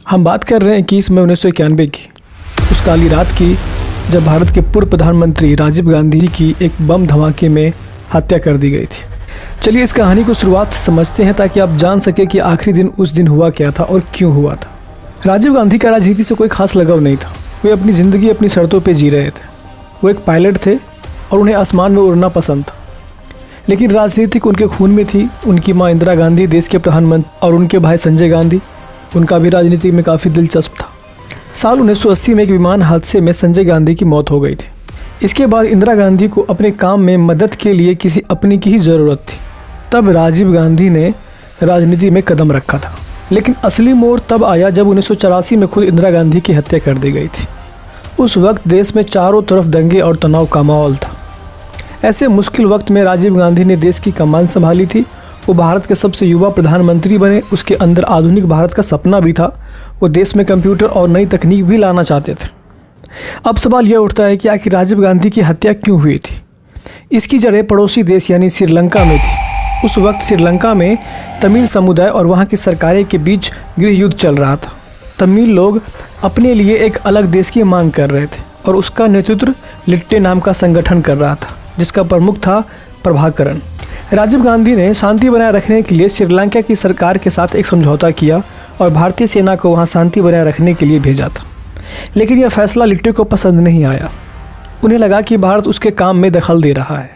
हम बात कर रहे हैं 21 मई 1991 की, उस काली रात की जब भारत के पूर्व प्रधानमंत्री राजीव गांधी जी की एक बम धमाके में हत्या कर दी गई थी। चलिए इस कहानी को शुरुआत से समझते हैं ताकि आप जान सके कि आखिरी दिन उस दिन हुआ क्या था और क्यों हुआ था। राजीव गांधी का राजनीति से कोई खास लगाव नहीं था। वे अपनी ज़िंदगी अपनी शर्तों पर जी रहे थे। वो एक पायलट थे और उन्हें आसमान में उड़ना पसंद था, लेकिन राजनीति उनके खून में थी। उनकी माँ इंदिरा गांधी देश के प्रधानमंत्री और उनके भाई संजय गांधी, उनका भी राजनीति में काफ़ी दिलचस्प था। साल 1980 में एक विमान हादसे में संजय गांधी की मौत हो गई थी। इसके बाद इंदिरा गांधी को अपने काम में मदद के लिए किसी अपनी की ही ज़रूरत थी। तब राजीव गांधी ने राजनीति में कदम रखा था, लेकिन असली मोड़ तब आया जब 1984 में खुद इंदिरा गांधी की हत्या कर दी गई थी। उस वक्त देश में चारों तरफ दंगे और तनाव का माहौल था। ऐसे मुश्किल वक्त में राजीव गांधी ने देश की कमान संभाली थी। वो भारत के सबसे युवा प्रधानमंत्री बने। उसके अंदर आधुनिक भारत का सपना भी था। वो देश में कंप्यूटर और नई तकनीक भी लाना चाहते थे। अब सवाल यह उठता है कि आखिर राजीव गांधी की हत्या क्यों हुई थी। इसकी जड़ें पड़ोसी देश यानी श्रीलंका में थी। उस वक्त श्रीलंका में तमिल समुदाय और वहाँ की सरकारें के बीच गृह युद्ध चल रहा था। तमिल लोग अपने लिए एक अलग देश की मांग कर रहे थे और उसका नेतृत्व लिट्टे नाम का संगठन कर रहा था, जिसका प्रमुख था प्रभाकरन। राजीव गांधी ने शांति बनाए रखने के लिए श्रीलंका की सरकार के साथ एक समझौता किया और भारतीय सेना को वहां शांति बनाए रखने के लिए भेजा था। लेकिन यह फैसला लिट्टे को पसंद नहीं आया। उन्हें लगा कि भारत उसके काम में दखल दे रहा है।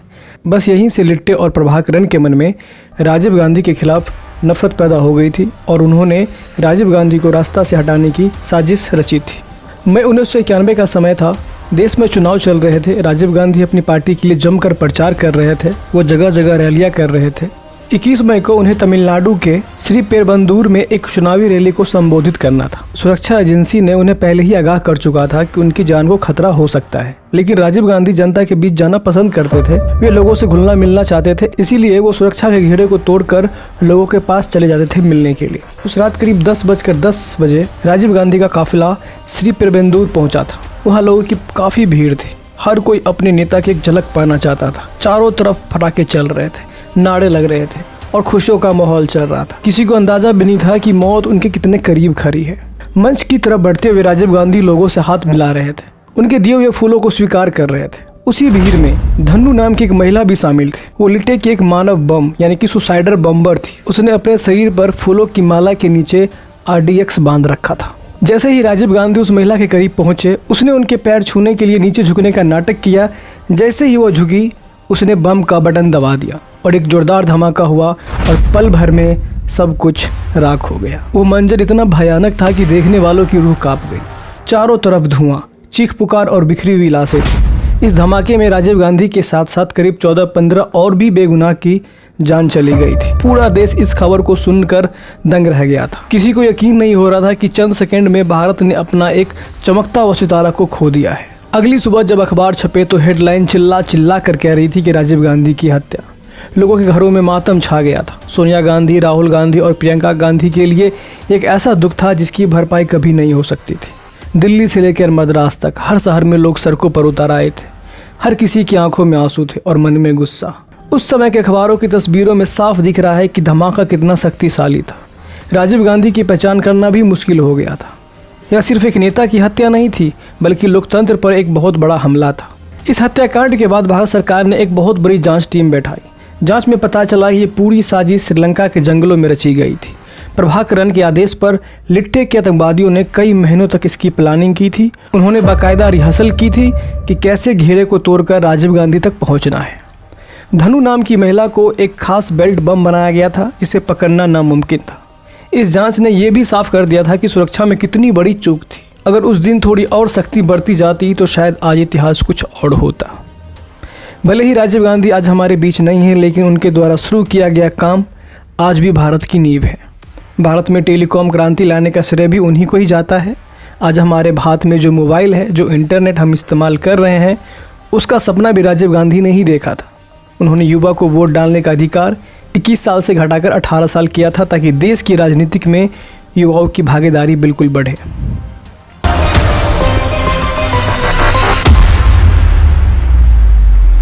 बस यहीं से लिट्टे और प्रभाकरन के मन में राजीव गांधी के खिलाफ नफरत पैदा हो गई थी और उन्होंने राजीव गांधी को रास्ता से हटाने की साजिश रची थी। मई 1991 का समय था। देश में चुनाव चल रहे थे। राजीव गांधी अपनी पार्टी के लिए जमकर प्रचार कर रहे थे। वो जगह जगह रैलियां कर रहे थे। 21 मई को उन्हें तमिलनाडु के श्री पेरुम्बदूर में एक चुनावी रैली को संबोधित करना था। सुरक्षा एजेंसी ने उन्हें पहले ही आगाह कर चुका था कि उनकी जान को खतरा हो सकता है, लेकिन राजीव गांधी जनता के बीच जाना पसंद करते थे। वे लोगों से घुलना मिलना चाहते थे, इसीलिए वो सुरक्षा के घेरे को तोड़कर लोगों के पास चले जाते थे मिलने के लिए। उस रात करीब 10:10 बजे राजीव गांधी का काफिला श्री पेरुम्बदूर पहुंचा था। वहाँ लोगों की काफ़ी भीड़ थी। हर कोई अपने नेता की एक झलक पाना चाहता था। चारों तरफ पटाखे चल रहे थे, नारे लग रहे थे और खुशियों का माहौल चल रहा था। किसी को अंदाजा भी नहीं था कि मौत उनके कितने करीब खड़ी है। मंच की तरफ बढ़ते हुए राजीव गांधी लोगों से हाथ मिला रहे थे, उनके दिए हुए फूलों को स्वीकार कर रहे थे। उसी भीड़ में धन्नू नाम की एक महिला भी शामिल थी। वो लिट्टे की एक मानव बम यानी कि सुसाइडर बम्बर थी। उसने अपने शरीर पर फूलों की माला के नीचे RDX बांध रखा था। जैसे ही राजीव गांधी उस महिला के करीब पहुंचे, उसने उनके पैर छूने के लिए नीचे झुकने का नाटक किया। जैसे ही वो झुकी, उसने बम का बटन दबा दिया और एक जोरदार धमाका हुआ और पल भर में सब कुछ राख हो गया। वो मंजर इतना भयानक था कि देखने वालों की रूह कांप गई। चारों तरफ धुआं, चीख पुकार और बिखरी हुई लाशें थी। इस धमाके में राजीव गांधी के साथ साथ करीब 14-15 और भी बेगुनाह की जान चली गई थी। पूरा देश इस खबर को सुनकर दंग रह गया था। किसी को यकीन नहीं हो रहा था कि चंद सेकंड में भारत ने अपना एक चमकता हुआ सितारा को खो दिया है। अगली सुबह जब अखबार छपे तो हेडलाइन चिल्ला कर कह रही थी कि राजीव गांधी की हत्या। लोगों के घरों में मातम छा गया था। सोनिया गांधी, राहुल गांधी और प्रियंका गांधी के लिए एक ऐसा दुख था जिसकी भरपाई कभी नहीं हो सकती थी। दिल्ली से लेकर मद्रास तक हर शहर में लोग सड़कों पर उतर आए थे। हर किसी की आंखों में आंसू थे और मन में गुस्सा। उस समय के अखबारों की तस्वीरों में साफ दिख रहा है कि धमाका कितना शक्तिशाली था। राजीव गांधी की पहचान करना भी मुश्किल हो गया था। यह सिर्फ एक नेता की हत्या नहीं थी, बल्कि लोकतंत्र पर एक बहुत बड़ा हमला था। इस हत्याकांड के बाद भारत सरकार ने एक बहुत बड़ी जांच टीम बैठाई। जांच में पता चला कि ये पूरी साजिश श्रीलंका के जंगलों में रची गई थी। प्रभाकरन के आदेश पर लिट्टे के आतंकवादियों ने कई महीनों तक इसकी प्लानिंग की थी। उन्होंने बाकायदा रिहर्सल की थी कि कैसे घेरे को तोड़कर राजीव गांधी तक पहुँचना है। धनु नाम की महिला को एक खास बेल्ट बम बनाया गया था जिसे पकड़ना नामुमकिन था। इस जांच ने यह भी साफ कर दिया था कि सुरक्षा में कितनी बड़ी चूक थी। अगर उस दिन थोड़ी और सख्ती बढ़ती जाती तो शायद आज इतिहास कुछ और होता। भले ही राजीव गांधी आज हमारे बीच नहीं है, लेकिन उनके द्वारा शुरू किया गया काम आज भी भारत की नींव है। भारत में टेलीकॉम क्रांति लाने का श्रेय भी उन्हीं को ही जाता है। आज हमारे हाथ में जो मोबाइल है, जो इंटरनेट हम इस्तेमाल कर रहे हैं, उसका सपना भी राजीव गांधी ने ही देखा था। उन्होंने युवा को वोट डालने का अधिकार 21 साल से घटाकर 18 साल किया था, ताकि देश की राजनीतिक में युवाओं की भागीदारी बिल्कुल बढ़े।